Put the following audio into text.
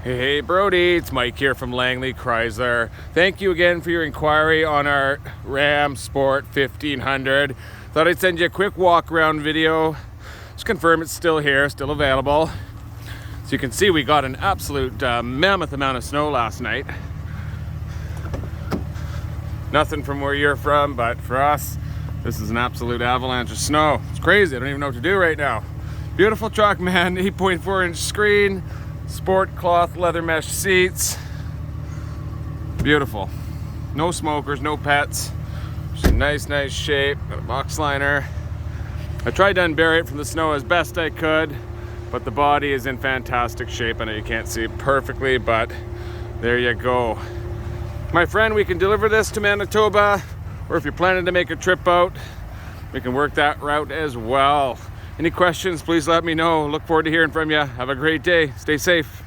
Hey Brody, it's Mike here from Langley Chrysler. Thank you again for your inquiry on our Ram Sport 1500. Thought I'd send you a quick walk around video. Just confirm it's still here, still available. So you can see we got an absolute mammoth amount of snow last night. Nothing from where you're from, but for us, this is an absolute avalanche of snow. It's crazy, I don't even know what to do right now. Beautiful truck, man, 8.4 inch screen. Sport cloth leather mesh seats. Beautiful. No smokers, no pets. Just a nice shape. Got a box liner. I tried to unbury it from the snow as best I could, but the body is in fantastic shape. I know you can't see it perfectly, but there you go. My friend, we can deliver this to Manitoba, or if you're planning to make a trip out, we can work that route as well. Any questions, please let me know. Look forward to hearing from you. Have a great day. Stay safe.